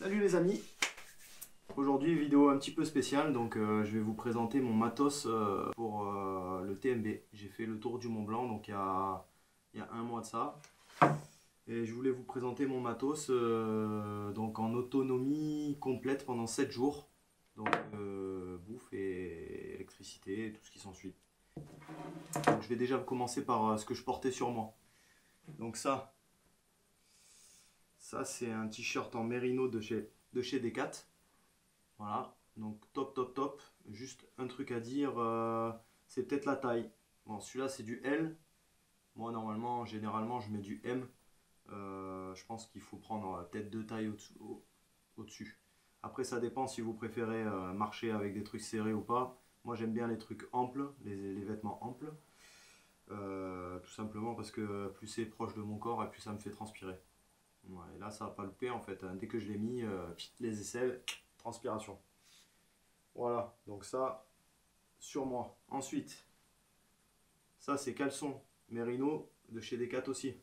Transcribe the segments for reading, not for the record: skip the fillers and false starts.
Salut les amis, aujourd'hui vidéo un petit peu spéciale, donc je vais vous présenter mon matos pour le TMB. J'ai fait le tour du Mont Blanc donc il y a un mois de ça, et je voulais vous présenter mon matos donc en autonomie complète pendant 7 jours, donc bouffe et électricité, tout ce qui s'ensuit. Donc je vais déjà commencer par ce que je portais sur moi. Donc ça c'est un t-shirt en mérino de chez Decat. Voilà, donc top. Juste un truc à dire, c'est peut-être la taille. Bon, celui-là c'est du L. Moi normalement, généralement je mets du M. Je pense qu'il faut prendre peut-être 2 tailles au-dessus. Après ça dépend si vous préférez marcher avec des trucs serrés ou pas. Moi j'aime bien les trucs amples, les vêtements amples. Tout simplement parce que plus c'est proche de mon corps et plus ça me fait transpirer. Ouais, et là ça va pas louper en fait, dès que je l'ai mis, les aisselles, transpiration. Voilà, donc ça sur moi. Ensuite, ça c'est caleçon mérino de chez Decat aussi.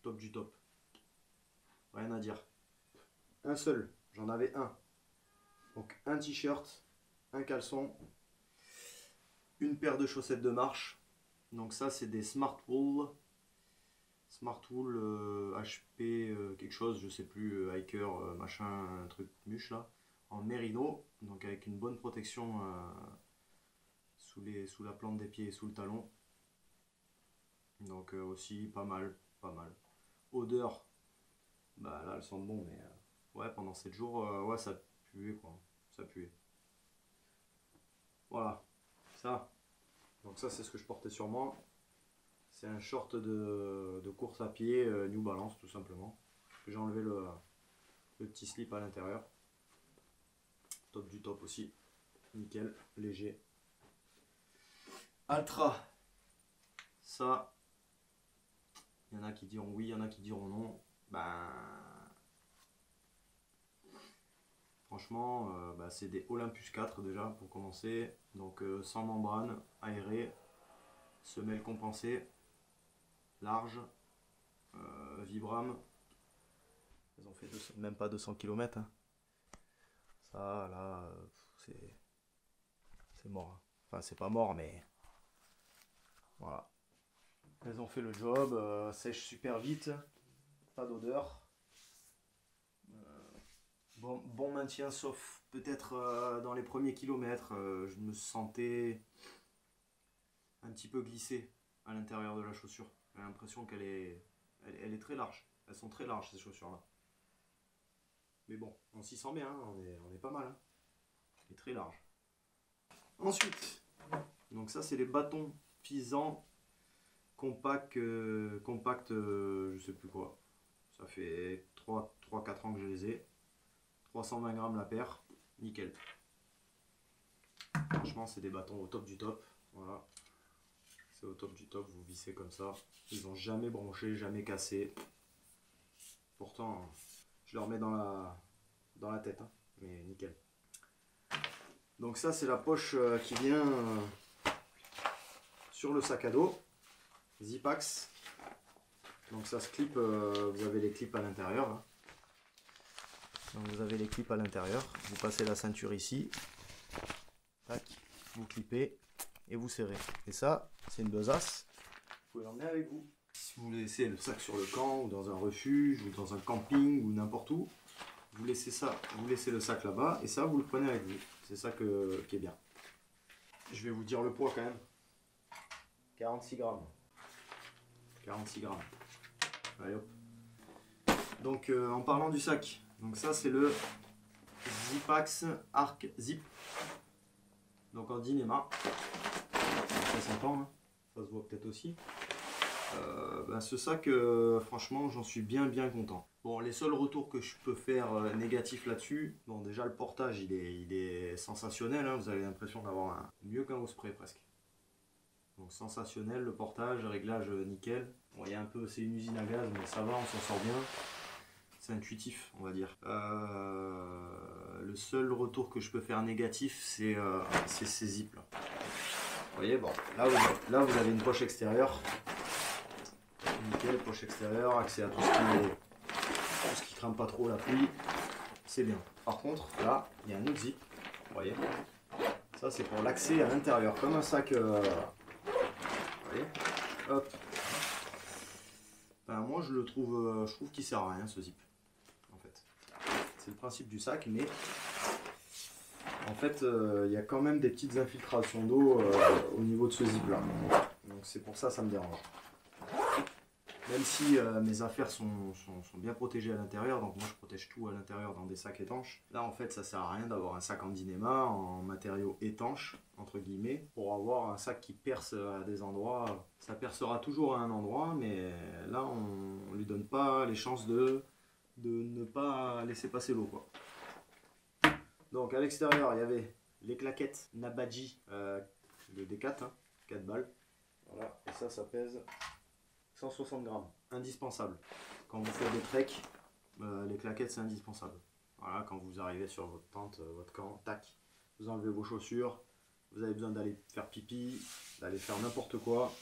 Top du top. Rien à dire. Un seul, j'en avais un. Donc un t-shirt, un caleçon, une paire de chaussettes de marche. Donc ça c'est des Smartwool. Smartwool HP quelque chose, je sais plus, hiker machin, un truc muche là, en mérino, donc avec une bonne protection sous la plante des pieds et sous le talon. Donc aussi pas mal. Odeur, bah là elles sentent bon, mais ouais, pendant 7 jours, ouais, ça puait quoi, ça puait. Voilà, ça. Donc ça c'est ce que je portais sur moi. C'est un short de course à pied New Balance tout simplement. J'ai enlevé le petit slip à l'intérieur. Top du top aussi. Nickel, léger. Altra. Ça, il y en a qui diront oui, il y en a qui diront non. Ben, franchement, c'est des Olympus 4 déjà pour commencer. Donc sans membrane, aéré, semelle compensée, large, Vibram. Ils ont fait même pas 200 km. Hein. Ça là, c'est mort. Hein. Enfin, c'est pas mort, mais voilà. Elles ont fait le job, sèche super vite, pas d'odeur. Bon maintien, sauf peut-être dans les premiers kilomètres, je me sentais un petit peu glissé à l'intérieur de la chaussure. J'ai l'impression qu'elle est très large. Elles sont très larges ces chaussures-là. Mais bon, on s'y sent bien, hein, on est pas mal. Hein. Elle est très large. Ensuite, donc ça c'est les bâtons Pisan compact, je sais plus quoi. Ça fait 3-4 ans que je les ai. 320 grammes la paire, nickel. Franchement, c'est des bâtons au top du top. Voilà. C'est au top du top, vous vissez comme ça. Ils n'ont jamais bronché, jamais cassé. Pourtant, je leur mets dans la tête, hein. Mais nickel. Donc ça, c'est la poche qui vient sur le sac à dos. Zipax. Donc ça se clip, vous avez les clips à l'intérieur. Hein. Donc vous avez les clips à l'intérieur. Vous passez la ceinture ici. Tac, vous clippez et vous serrez. Et ça, c'est une besace. Vous pouvez l'emmener avec vous. Si vous laissez le sac sur le camp, ou dans un refuge, ou dans un camping, ou n'importe où, vous laissez ça, vous laissez le sac là-bas, et ça, vous le prenez avec vous. C'est ça qui est bien. Je vais vous dire le poids quand même. 46 grammes. 46 grammes. Allez hop. Donc en parlant du sac, donc ça c'est le Zipax Arc Zip. Donc en Dynéma. Ça s'entend, hein. Ça se voit peut-être aussi. Ce sac, franchement, j'en suis bien content. Bon, les seuls retours que je peux faire négatifs là-dessus, bon, déjà le portage, il est sensationnel. Hein, vous avez l'impression d'avoir mieux qu'un Osprey presque. Donc sensationnel, le portage, réglage nickel. Bon, il y a un peu, c'est une usine à gaz, mais ça va, on s'en sort bien. C'est intuitif, on va dire. Le seul retour que je peux faire négatif, c'est ces zips là. Vous voyez, bon, là vous avez une poche extérieure. Nickel, poche extérieure, accès à tout ce qui craint pas trop la pluie, c'est bien. Par contre, là, il y a un autre zip, vous voyez. Ça, c'est pour l'accès à l'intérieur, comme un sac. Vous voyez, hop. Ben, moi, je trouve qu'il sert à rien ce zip. En fait, c'est le principe du sac, mais en fait, il y a quand même des petites infiltrations d'eau au niveau de ce zip là. Donc c'est pour ça me dérange. Même si mes affaires sont bien protégées à l'intérieur, donc moi je protège tout à l'intérieur dans des sacs étanches. Là en fait ça sert à rien d'avoir un sac en Dyneema, en matériaux étanches, entre guillemets, pour avoir un sac qui perce à des endroits. Ça percera toujours à un endroit, mais là on lui donne pas les chances de ne pas laisser passer l'eau, quoi. Donc à l'extérieur il y avait les claquettes Nabaji, le D4, hein, 4 balles. Voilà, et ça pèse 160 grammes, indispensable. Quand vous faites des treks, les claquettes c'est indispensable. Voilà, quand vous arrivez sur votre tente, votre camp, tac, vous enlevez vos chaussures, vous avez besoin d'aller faire pipi, d'aller faire n'importe quoi,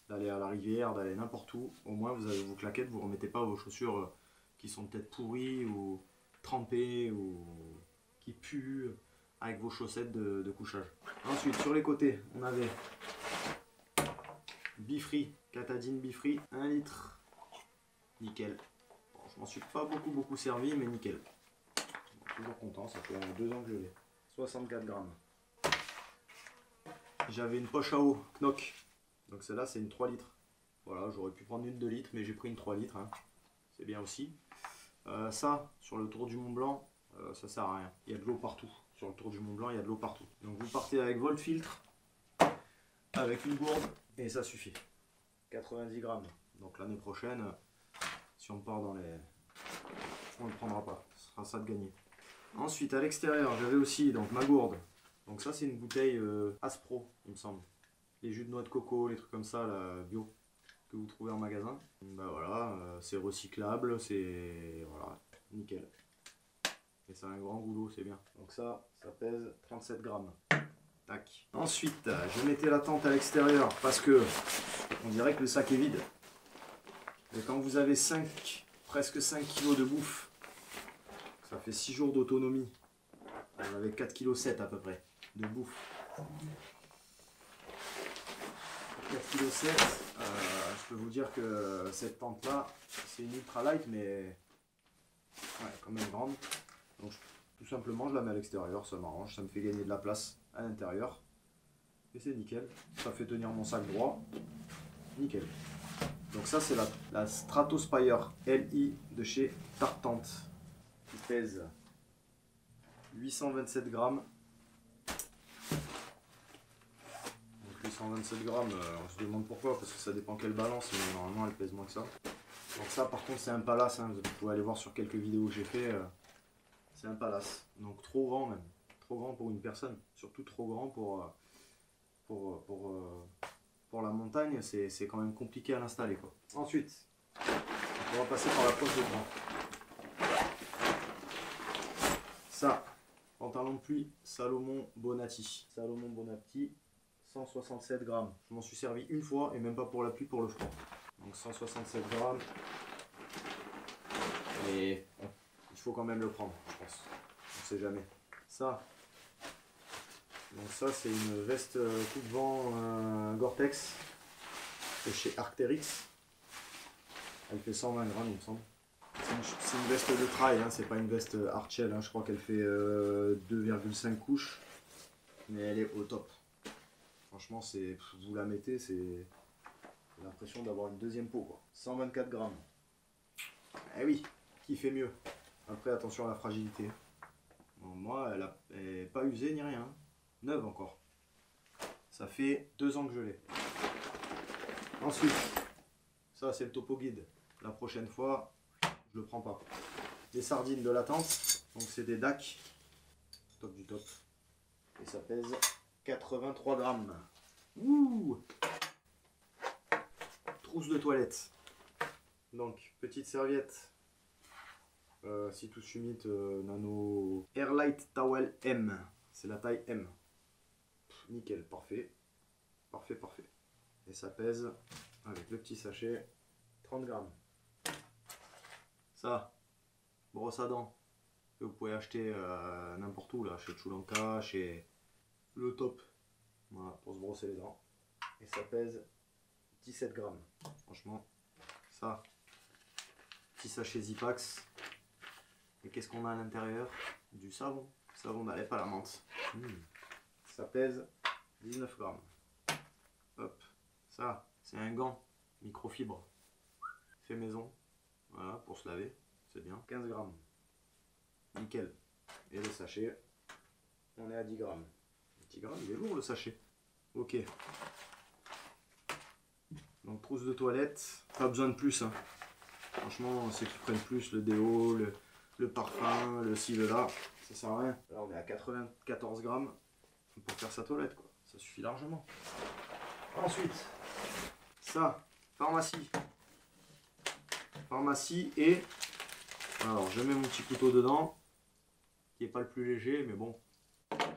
d'aller à la rivière, d'aller n'importe où. Au moins vous avez vos claquettes, vous ne remettez pas vos chaussures qui sont peut-être pourries ou trempées ou qui puent avec vos chaussettes de couchage. Ensuite sur les côtés, on avait Bifree, Katadyn Bifree, 1 litre, nickel. Bon, je m'en suis pas beaucoup servi, mais nickel. Bon, toujours content, ça fait 2 ans que je l'ai. 64 grammes. J'avais une poche à eau Knock, donc celle-là c'est une 3 litres. Voilà, j'aurais pu prendre une 2 litres, mais j'ai pris une 3 litres, hein. C'est bien aussi. Ça, sur le Tour du Mont Blanc, ça sert à rien. Il y a de l'eau partout. Sur le Tour du Mont Blanc, il y a de l'eau partout. Donc vous partez avec votre filtre, avec une gourde, et ça suffit. 90 grammes. Donc l'année prochaine, si on part dans les... on ne le prendra pas. Ce sera ça de gagner. Ensuite, à l'extérieur, j'avais aussi donc, ma gourde. Donc ça, c'est une bouteille Aspro, il me semble. Les jus de noix de coco, les trucs comme ça, là, bio, que vous trouvez en magasin. Ben voilà, c'est recyclable, c'est... Voilà, nickel. Et ça a un grand goulot, c'est bien. Donc ça pèse 37 grammes. Tac. Ensuite, je mettais la tente à l'extérieur parce que on dirait que le sac est vide. Et quand vous avez presque 5 kg de bouffe, ça fait 6 jours d'autonomie. On avait 4,7 kg à peu près de bouffe. 4,7 kg, je peux vous dire que cette tente là, c'est une ultra light, mais ouais, quand même grande. Donc tout simplement, je la mets à l'extérieur, ça m'arrange, ça me fait gagner de la place à l'intérieur. Et c'est nickel, ça fait tenir mon sac droit, nickel. Donc ça c'est la Stratospire LI de chez Tartante, qui pèse 827 grammes. Donc 827 grammes, on se demande pourquoi, parce que ça dépend quelle balance, mais normalement elle pèse moins que ça. Donc ça par contre c'est un Palace, hein, vous pouvez aller voir sur quelques vidéos que j'ai fait, c'est un Palace, donc trop grand même. Trop grand pour une personne, surtout trop grand pour la montagne, c'est quand même compliqué à l'installer, quoi. Ensuite, on va passer par la poche de bras. Ça, pantalon de pluie Salomon Bonatti. Salomon Bonatti, 167 grammes. Je m'en suis servi une fois et même pas pour la pluie, pour le froid. Donc 167 grammes. Et bon, il faut quand même le prendre, je pense. On ne sait jamais. Ça. Donc ça c'est une veste coupe-vent Gore-Tex de chez Arc'teryx. Elle fait 120 grammes il me semble. C'est une veste de trail, hein, c'est pas une veste Hardshell, hein, je crois qu'elle fait 2,5 couches. Mais elle est au top. Franchement vous la mettez, c'est l'impression d'avoir une deuxième peau, quoi. 124 grammes. Eh oui, qui fait mieux. Après attention à la fragilité. Bon, moi elle n'est pas usée ni rien. Neuve encore. Ça fait 2 ans que je l'ai. Ensuite, ça c'est le topo guide. La prochaine fois, je le prends pas. Les sardines de la tente, donc c'est des DAC. Top du top. Et ça pèse 83 grammes. Ouh! Trousse de toilette. Donc, petite serviette. Citus Humide Nano Airlight Towel M. C'est la taille M. Nickel, parfait. Parfait. Et ça pèse, avec le petit sachet, 30 grammes. Ça, brosse à dents que vous pouvez acheter n'importe où, là, chez Choulanka, chez Le Top. Voilà, pour se brosser les dents. Et ça pèse 17 grammes. Franchement, ça, petit sachet Zipax. Et qu'est-ce qu'on a à l'intérieur? Du savon. Savon d'Alep à la menthe. Ça pèse 19 grammes. Hop. Ça, c'est un gant microfibre. Fait maison. Voilà, pour se laver. C'est bien. 15 grammes. Nickel. Et le sachet, on est à 10 grammes. 10 grammes, il est lourd le sachet. Ok. Donc trousse de toilette, pas besoin de plus. Hein. Franchement, ceux qui prennent plus, le déo, le parfum, le ci, le là, ça sert à rien. Là on est à 94 grammes pour faire sa toilette, quoi. Ça suffit largement. Ensuite, ça, pharmacie. Pharmacie et... Alors je mets mon petit couteau dedans, qui n'est pas le plus léger, mais bon,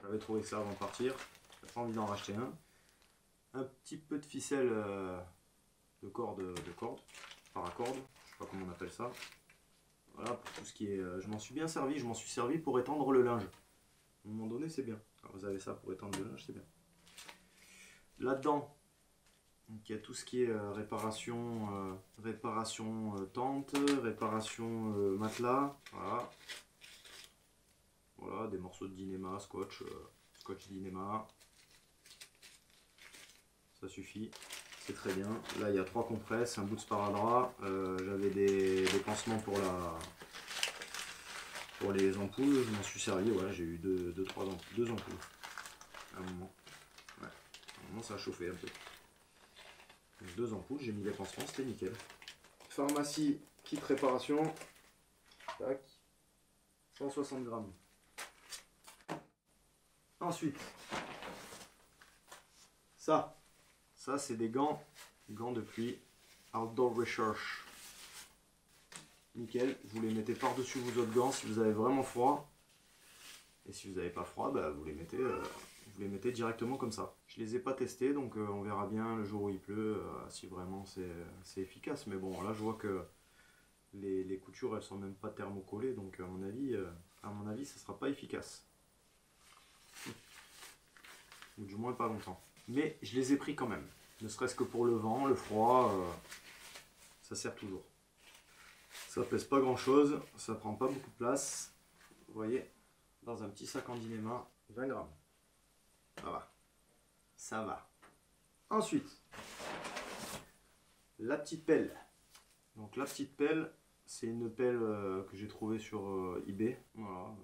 j'avais trouvé ça avant de partir. J'ai pas envie d'en racheter un. Un petit peu de ficelle de corde, paracorde, je sais pas comment on appelle ça. Voilà, pour tout ce qui est... je m'en suis bien servi, je m'en suis servi pour étendre le linge. À un moment donné, c'est bien. Alors, vous avez ça pour étendre le linge, c'est bien. Là-dedans, il y a tout ce qui est réparation tente, réparation matelas, voilà. Voilà, des morceaux de Dynéma, scotch Dynéma. Ça suffit, c'est très bien. Là, il y a 3 compresses, un bout de sparadrap. J'avais des pansements pour les ampoules. Je m'en suis servi. Ouais, j'ai eu deux ampoules à un moment. Ouais, à un moment, ça a chauffé un peu. Donc, 2 ampoules, j'ai mis les pansements, c'était nickel. Pharmacie, kit réparation. Tac. 160 grammes. Ensuite, ça c'est des gants de pluie Outdoor Research. Nickel, vous les mettez par-dessus vos autres gants si vous avez vraiment froid. Et si vous n'avez pas froid, bah, vous les mettez directement comme ça. Je les ai pas testés, donc on verra bien le jour où il pleut si vraiment c'est efficace. Mais bon, là je vois que les coutures elles sont même pas thermocollées, donc à mon avis ça sera pas efficace. Ou du moins pas longtemps. Mais je les ai pris quand même. Ne serait-ce que pour le vent, le froid, ça sert toujours. Ça pèse pas grand chose, ça prend pas beaucoup de place. Vous voyez, dans un petit sac en Dynéma, 20 grammes. Ça va. Ça va. Ensuite, la petite pelle. Donc la petite pelle, c'est une pelle que j'ai trouvée sur eBay. Voilà,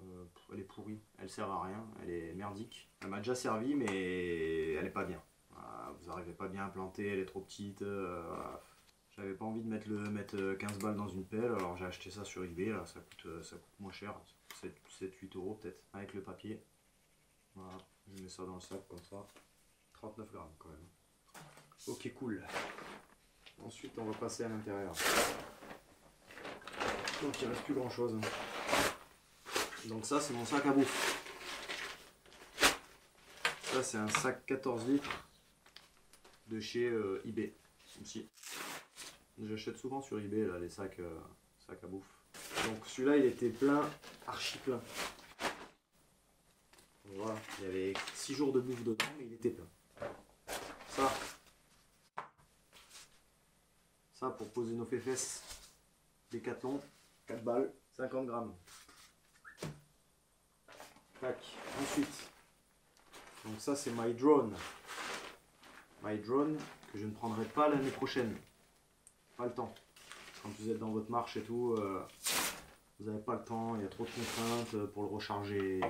elle est pourrie, elle sert à rien, elle est merdique. Elle m'a déjà servi, mais elle est pas bien. Voilà, vous n'arrivez pas bien à planter, elle est trop petite. Voilà. J'avais pas envie de mettre 15 balles dans une pelle, alors j'ai acheté ça sur eBay. Là, ça coûte moins cher, 7-8 euros peut-être, avec le papier. Voilà, je mets ça dans le sac comme ça. 39 grammes quand même. Ok, cool. Ensuite, on va passer à l'intérieur. Donc il ne reste plus grand chose. Donc ça c'est mon sac à bouffe. Ça c'est un sac 14 litres de chez eBay. Aussi. J'achète souvent sur eBay là, les sacs à bouffe. Donc celui-là il était plein, archi plein. Voilà, il y avait 6 jours de bouffe dedans mais il était plein. Ça pour poser nos fesses. Décathlon, 4 balles, 50 grammes. Tac. Ensuite, donc ça c'est My Drone. My Drone que je ne prendrai pas l'année prochaine. Pas le temps. Quand vous êtes dans votre marche et tout, vous n'avez pas le temps, il y a trop de contraintes pour le recharger.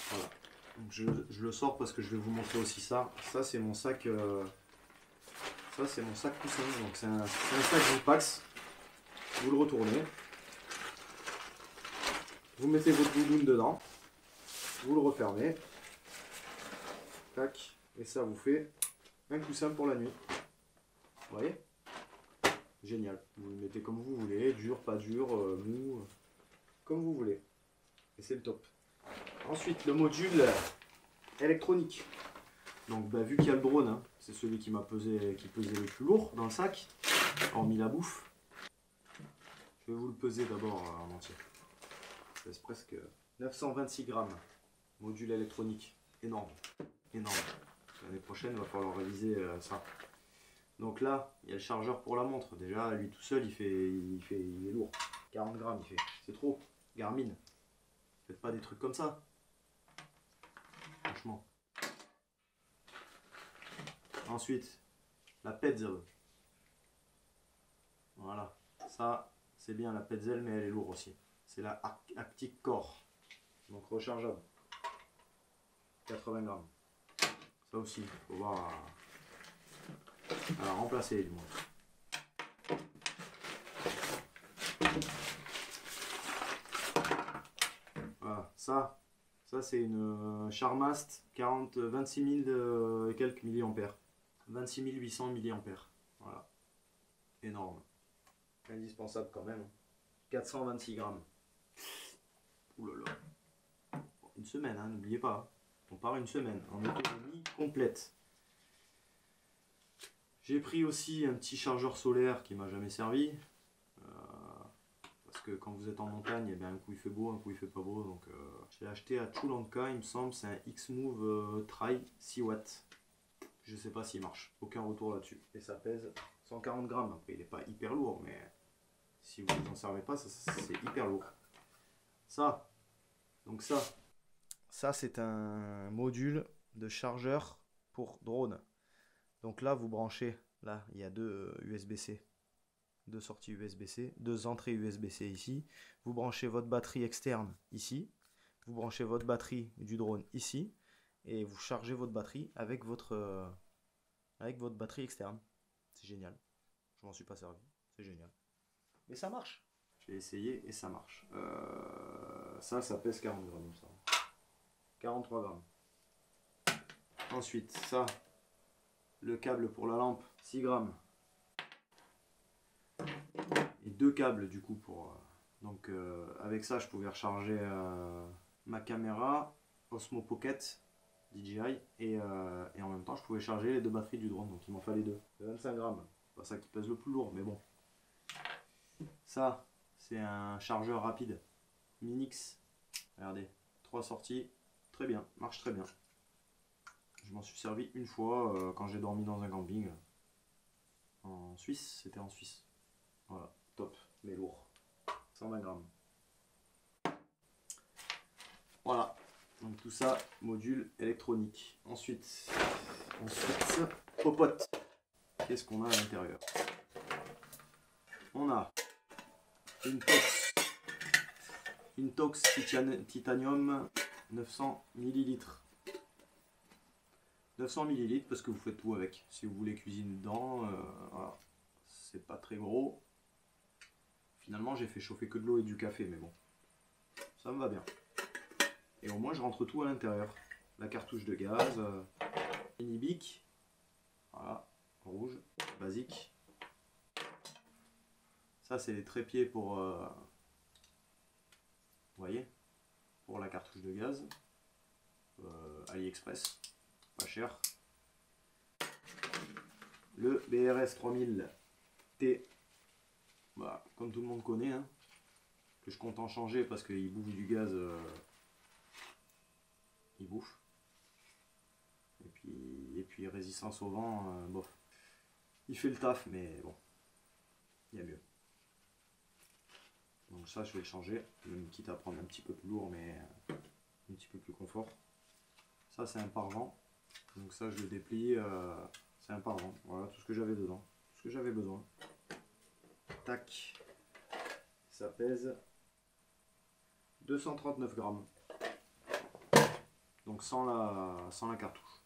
Voilà. Donc je le sors parce que je vais vous montrer aussi ça. Ça c'est mon sac. Ça c'est mon sac coussin. Donc c'est un sac Zipax. Vous le retournez. Vous mettez votre doudoune dedans. Vous le refermez. Tac. Et ça vous fait un coussin pour la nuit. Vous voyez? Génial. Vous le mettez comme vous voulez. Dur, pas dur, mou. Comme vous voulez. Et c'est le top. Ensuite, le module électronique. Donc bah, vu qu'il y a le drone, hein, c'est celui qui pesait le plus lourd dans le sac, hormis la bouffe. Je vais vous le peser d'abord en entier. Ça pèse presque 926 grammes. Module électronique. Énorme. Énorme. L'année prochaine, il va falloir réviser ça. Donc là, il y a le chargeur pour la montre. Déjà, lui tout seul, il est lourd. 40 grammes, il fait. C'est trop. Garmin. Faites pas des trucs comme ça. Franchement. Ensuite, la Petzl. Voilà. Ça, c'est bien la Petzl, mais elle est lourde aussi. C'est la Actic Core. Donc rechargeable. 80 grammes. Ça aussi, il faut voir à la remplacer du moins. Voilà, ça c'est une Charmast 26 000 et quelques milliampères. 26 800 milliampères. Voilà. Énorme. Indispensable quand même. 426 grammes. Ouh là là. Une semaine, hein, n'oubliez pas. On part une semaine en autonomie complète. J'ai pris aussi un petit chargeur solaire qui m'a jamais servi. Parce que quand vous êtes en montagne, eh bien, un coup il fait beau, un coup il fait pas beau. Donc j'ai acheté à Chulanka, il me semble, c'est un X-Move Tri 6 watts. Je sais pas s'il marche. Aucun retour là-dessus. Et ça pèse 140 grammes. Après, il n'est pas hyper lourd, mais si vous n'en servez pas, c'est hyper lourd. Ça, donc ça c'est un module de chargeur pour drone. Donc là, vous branchez, là, il y a deux USB-C, deux sorties USB-C, deux entrées USB-C ici. Vous branchez votre batterie externe ici. Vous branchez votre batterie du drone ici. Et vous chargez votre batterie avec votre batterie externe. C'est génial. Je m'en suis pas servi. C'est génial. Mais ça marche. J'ai essayé et ça marche. Ça pèse 40 grammes. Ça. 43 grammes. Ensuite, ça, le câble pour la lampe, 6 grammes. Et deux câbles du coup pour... donc avec ça, je pouvais recharger ma caméra Osmo Pocket DJI et en même temps, je pouvais charger les deux batteries du drone. Donc il m'en fallait deux. 25 grammes. C'est pas ça qui pèse le plus lourd, mais bon. Ça, c'est un chargeur rapide. Minix. Regardez, 3 sorties. Très bien, marche très bien. Je m'en suis servi une fois quand j'ai dormi dans un camping. En Suisse, c'était en Suisse. Voilà, top, mais lourd. 120 grammes. Voilà, donc tout ça, module électronique. Ensuite popote. Qu'est-ce qu'on a à l'intérieur? On a une Tox Titanium 900 ml. 900 ml parce que vous faites tout avec. Si vous voulez cuisiner dedans, voilà. C'est pas très gros. Finalement, j'ai fait chauffer que de l'eau et du café, mais bon, ça me va bien. Et au moins, je rentre tout à l'intérieur. La cartouche de gaz, mini bic, voilà, rouge, basique. Ça, c'est les trépieds pour, vous voyez, pour la cartouche de gaz. AliExpress, pas cher. Le BRS 3000T, bah, comme tout le monde connaît, hein, que je compte en changer parce qu'il bouffe du gaz, il bouffe. Et puis résistance au vent, bof. Il fait le taf, mais bon, il y a mieux. Donc ça, je vais le changer, même quitte à prendre un petit peu plus lourd, mais un petit peu plus confort. Ça, c'est un pare-vent. Donc ça, je le déplie, c'est un pare-vent. Voilà, tout ce que j'avais dedans, tout ce que j'avais besoin. Tac. Ça pèse 239 grammes. Donc sans la cartouche.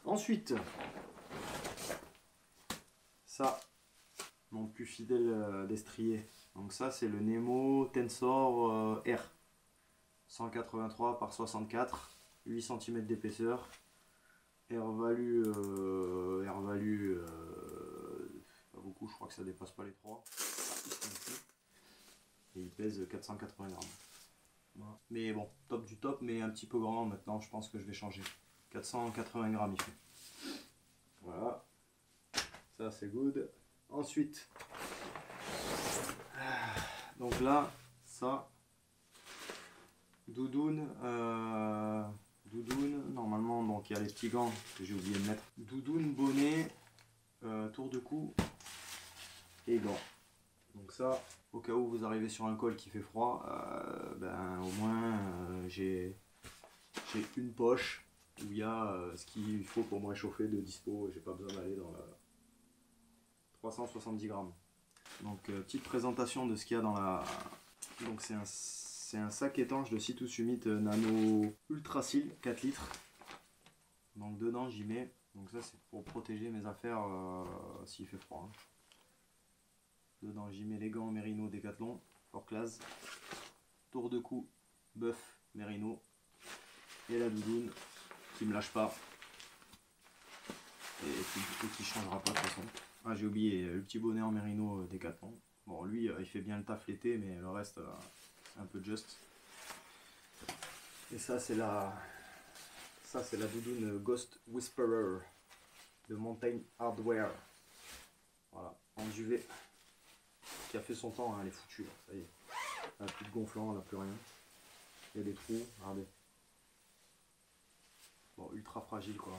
Ensuite, ça, mon plus fidèle destrier. Donc ça, c'est le Nemo Tensor R. 183 par 64, 8 cm d'épaisseur. Air value, pas beaucoup, je crois que ça dépasse pas les 3. Et il pèse 480 grammes. Voilà. Mais bon, top du top, mais un petit peu grand maintenant, je pense que je vais changer. 480 grammes il fait. Voilà, ça c'est good. Ensuite, Donc là, ça, doudoune, doudoune, normalement, donc il y a les petits gants que j'ai oublié de mettre. Doudoune, bonnet, tour de cou et gants. Donc ça, au cas où vous arrivez sur un col qui fait froid, ben, au moins j'ai une poche où il y a ce qu'il faut pour me réchauffer de dispo. J'ai pas besoin d'aller dans la 370 grammes. Donc petite présentation de ce qu'il y a dans la... Donc c'est un sac étanche de Sea to Summit Nano Ultra Seal 4 litres. Donc dedans j'y mets, donc ça c'est pour protéger mes affaires s'il fait froid. Hein. Dedans j'y mets les gants Merino Decathlon, Fort Class, tour de cou, Buff Merino et la doudoune qui me lâche pas et qui changera pas de toute façon. Ah, j'ai oublié le petit bonnet en Merino Decathlon. Bon, lui il fait bien le taf l'été, mais le reste c'est un peu just. Et ça c'est la doudoune Ghost Whisperer de Mountain Hardwear. Voilà, en duvet qui a fait son temps, hein, elle est foutue, là. Ça y est. Elle n'a plus de gonflant, elle n'a plus rien. Il y a des trous, regardez. Bon, ultra fragile quoi.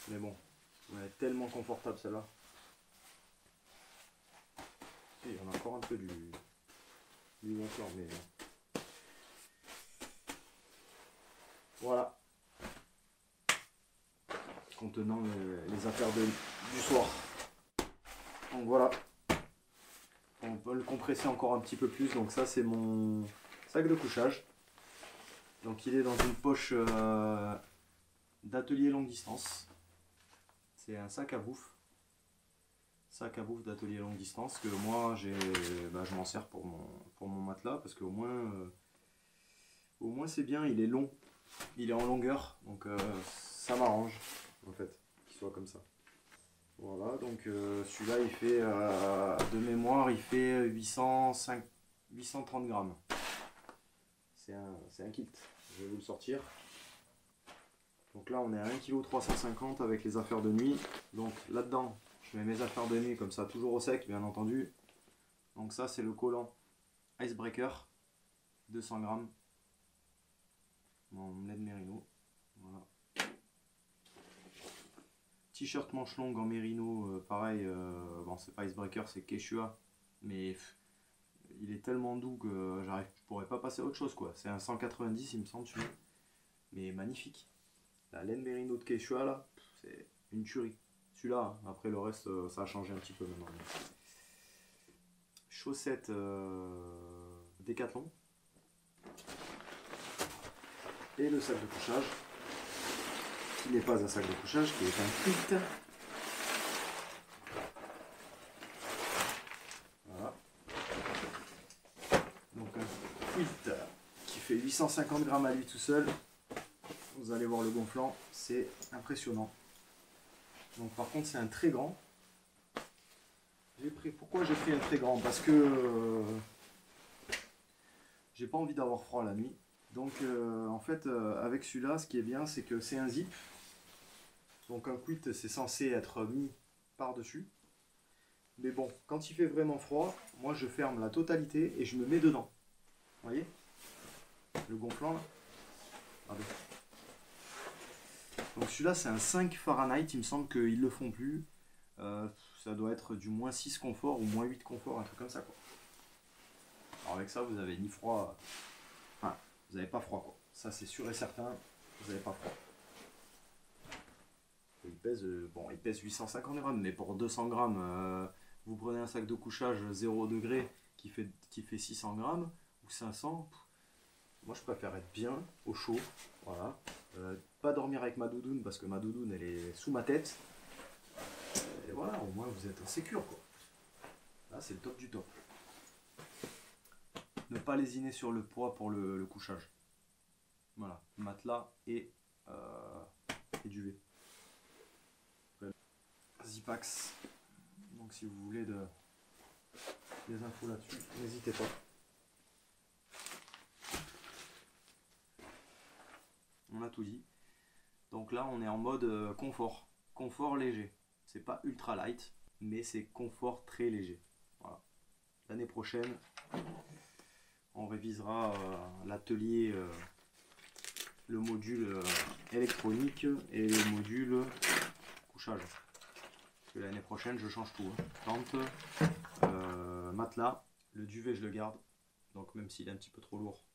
Mais bon, elle est tellement confortable celle-là. Et il y en a encore un peu du gonflant, mais bon. Voilà. Contenant les affaires du soir. Donc voilà. On peut le compresser encore un petit peu plus. Donc ça c'est mon sac de couchage. Donc il est dans une poche d'atelier longue distance. C'est un sac à bouffe. Sac à bouffe d'atelier longue distance que moi je m'en sers pour mon matelas parce qu'au moins c'est bien, il est long, il est en longueur, donc ça m'arrange en fait qu'il soit comme ça. Voilà, donc celui-là il fait de mémoire il fait 830 grammes. C'est un kit, je vais vous le sortir. Donc là on est à 1,350 kg avec les affaires de nuit. Donc là-dedans je mets mes affaires de nuit comme ça, toujours au sec bien entendu. Donc ça c'est le collant Icebreaker, 200 grammes. En laine Merino. Voilà. T-shirt manche longue en Merino, pareil, bon c'est pas Icebreaker, c'est Quechua, mais il est tellement doux que je pourrais pas passer à autre chose quoi. C'est un 190 il me semble celui-là, mais magnifique. La laine Merino de Quechua là, c'est une tuerie. Celui-là, hein. Après le reste ça a changé un petit peu maintenant. Chaussettes Décathlon. Et le sac de couchage, qui n'est pas un sac de couchage, qui est un kit. Voilà. Donc un quilt qui fait 850 grammes à lui tout seul. Vous allez voir le gonflant, c'est impressionnant. Donc par contre c'est un très grand. Pourquoi j'ai pris un très grand? Parce que j'ai pas envie d'avoir froid la nuit. Donc en fait avec celui-là ce qui est bien c'est que c'est un zip. Donc un quilt c'est censé être mis par-dessus. Mais bon, quand il fait vraiment froid, moi je ferme la totalité et je me mets dedans. Vous voyez? Le gonflant là. Regardez. Donc celui-là c'est un 5 Fahrenheit, il me semble qu'ils le font plus. Ça doit être du moins 6 confort ou moins 8 confort, un truc comme ça quoi. Alors avec ça vous avez ni froid. Enfin, vous n'avez pas froid quoi. Ça c'est sûr et certain, vous n'avez pas froid. Il pèse 850 grammes, mais pour 200 grammes, vous prenez un sac de couchage 0 degré qui fait 600 grammes ou 500. Moi je préfère être bien au chaud, voilà. Pas dormir avec ma doudoune parce que ma doudoune elle est sous ma tête. Et voilà, au moins vous êtes en sécure quoi. Là c'est le top du top. Ne pas lésiner sur le poids pour le couchage. Voilà, matelas et duvet. Zipax. Donc si vous voulez des infos là-dessus, n'hésitez pas. On a tout dit. Donc là on est en mode confort. Confort léger. C'est pas ultra light, mais c'est confort très léger. Voilà. l'année prochaine, on révisera l'atelier, le module électronique et le module couchage. Parce que l'année prochaine, je change tout. Tente, matelas, le duvet, je le garde. Donc même s'il est un petit peu trop lourd,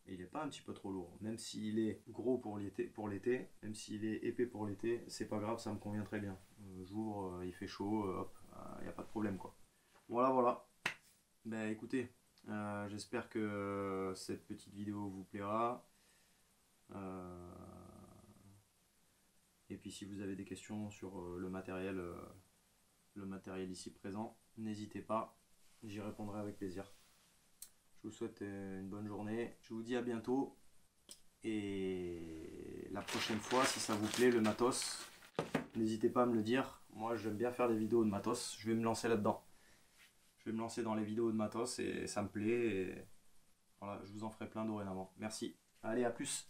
et il n'est pas un petit peu trop lourd, même s'il est gros pour l'été, même s'il est épais pour l'été, c'est pas grave, ça me convient très bien. Le jour, il fait chaud, hop, il n'y a pas de problème quoi. Voilà. Ben écoutez, j'espère que cette petite vidéo vous plaira. Et puis si vous avez des questions sur le matériel ici présent, n'hésitez pas, j'y répondrai avec plaisir. Je vous souhaite une bonne journée, je vous dis à bientôt. Et la prochaine fois, si ça vous plaît, le matos, n'hésitez pas à me le dire. Moi, j'aime bien faire des vidéos de matos. Je vais me lancer là-dedans. Je vais me lancer dans les vidéos de matos et ça me plaît. Et voilà, je vous en ferai plein dorénavant. Merci. Allez, à plus.